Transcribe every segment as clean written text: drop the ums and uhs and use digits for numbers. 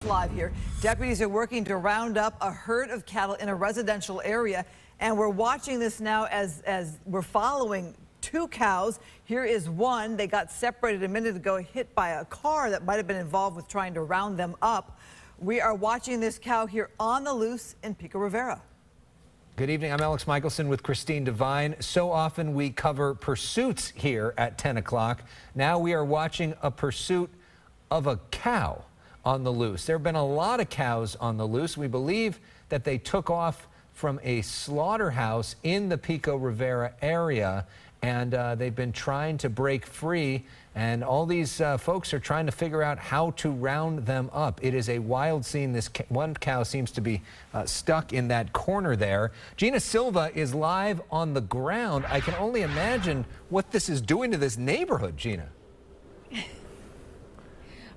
Live here. Deputies are working to round up a herd of cattle in a residential area, and we're watching this now as we're following two cows. Here is one. They got separated a minute ago, hit by a car that might have been involved with trying to round them up. We are watching this cow here on the loose in Pico Rivera. Good evening. I'm Alex Michelson with Christine Devine. So often we cover pursuits here at 10 o'clock. Now we are watching a pursuit of a cow on the loose. There have been a lot of cows on the loose. We believe that they took off from a slaughterhouse in the Pico Rivera area, and they've been trying to break free, and all these folks are trying to figure out how to round them up. It is a wild scene. This one cow seems to be stuck in that corner there. Gina Silva is live on the ground. I can only imagine what this is doing to this neighborhood, Gina.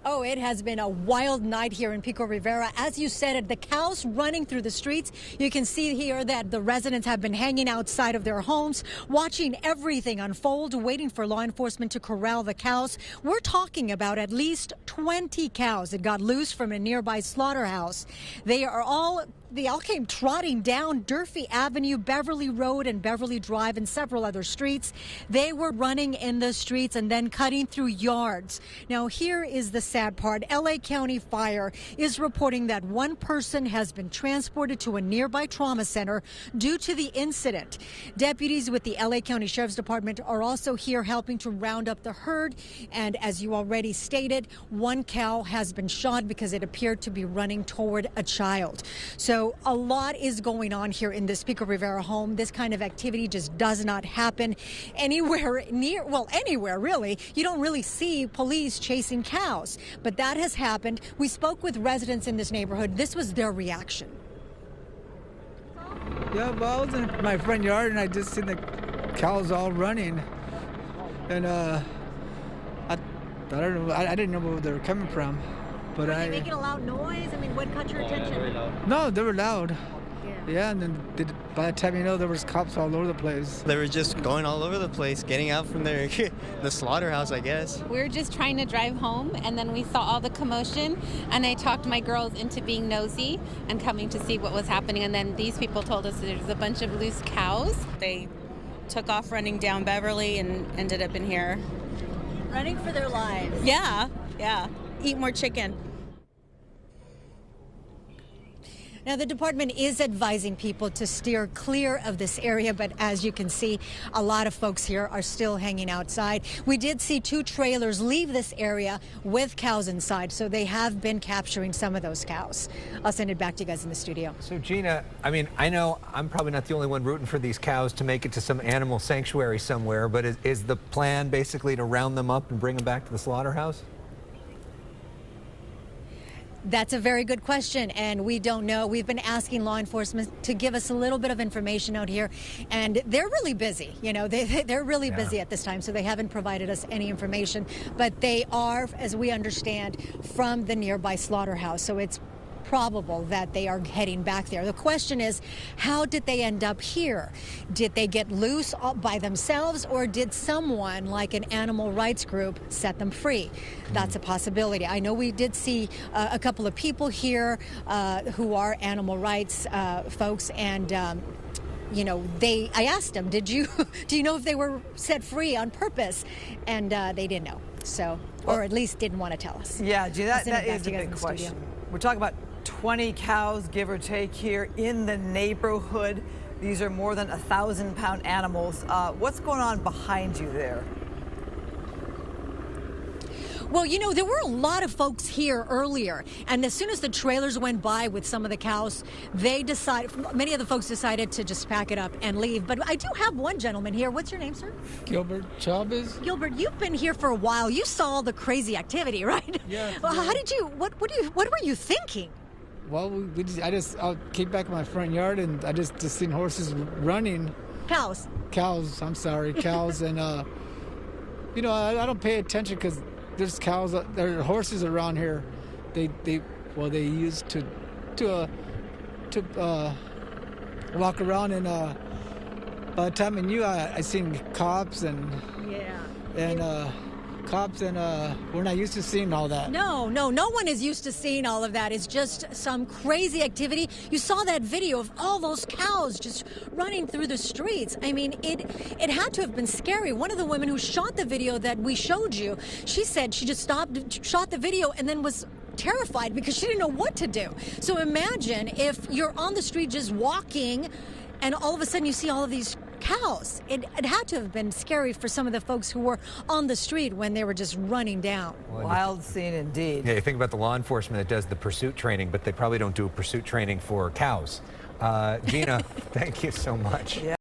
Oh, it has been a wild night here in Pico Rivera. As you said, the cows running through the streets. You can see here that the residents have been hanging outside of their homes, watching everything unfold, waiting for law enforcement to corral the cows. We're talking about at least 20 cows that got loose from a nearby slaughterhouse. They all came trotting down Durfee Avenue, Beverly Road, and Beverly Drive, and several other streets. They were running in the streets and then cutting through yards. Now, here is the sad part. LA County Fire is reporting that one person has been transported to a nearby trauma center due to the incident. Deputies with the LA County Sheriff's Department are also here helping to round up the herd. And as you already stated, one cow has been shot because it appeared to be running toward a child. So a lot is going on here in this Pico Rivera home. This kind of activity just does not happen anywhere near, well, anywhere really. You don't really see police chasing cows, but that has happened. We spoke with residents in this neighborhood. This was their reaction. Yeah, well, I was in my front yard and I just seen the cows all running, and I don't know. I didn't know where they were coming from. But were they making a loud noise? I mean, what caught your attention? No, they were loud. Yeah, and then by the time you know, there was cops all over the place. They were just going all over the place, getting out from their the slaughterhouse, I guess. We were just trying to drive home, and then we saw all the commotion, and I talked my girls into being nosy and coming to see what was happening, and then these people told us there's a bunch of loose cows. They took off running down Beverly and ended up in here. running for their lives. Yeah. Eat more chicken. Now, the department is advising people to steer clear of this area, but as you can see, a lot of folks here are still hanging outside. We did see two trailers leave this area with cows inside, so they have been capturing some of those cows. I'll send it back to you guys in the studio. So, Gina, I mean, I know I'm probably not the only one rooting for these cows to make it to some animal sanctuary somewhere, but is the plan basically to round them up and bring them back to the slaughterhouse? That's a very good question, and we don't know. We've been asking law enforcement to give us a little bit of information out here, and they're really busy. You know, they're really busy at this time, so they haven't provided us any information. But they are, as we understand, from the nearby slaughterhouse, so it's probable that they are heading back there. The question is, how did they end up here? Did they get loose by themselves, or did someone like an animal rights group set them free? That's a possibility. I know we did see a couple of people here who are animal rights folks, and you know, I asked them, do you know if they were set free on purpose? And they didn't know, so, or at least didn't want to tell us. Yeah, Gee, that is a big question. We're talking about 20 cows, give or take, here in the neighborhood. These are more than 1,000-pound animals. What's going on behind you there? Well, you know, there were a lot of folks here earlier, and as soon as the trailers went by with some of the cows, many of the folks decided to just pack it up and leave. But I do have one gentleman here. What's your name, sir? Gilbert Chavez. Gilbert, you've been here for a while. You saw all the crazy activity, right? Yeah. Well, how did you? What were you thinking? Well, I came back in my front yard and I just seen horses running. Cows. I'm sorry, cows, and you know, I don't pay attention because there's cows, there are horses around here. They used to walk around, and by the time I knew, I seen cops and cops, and we're not used to seeing all that. No one is used to seeing all of that. It's just some crazy activity. You saw that video of all those cows just running through the streets. I mean, it had to have been scary. One of the women who shot the video that we showed you, she said she just shot the video, and then was terrified because she didn't know what to do. So imagine if you're on the street just walking, and all of a sudden you see all of these cows. It had to have been scary for some of the folks who were on the street when they were just running down. Wild scene indeed. Yeah, you think about the law enforcement that does the pursuit training, but they probably don't do pursuit training for cows. Gina, thank you so much. Yeah.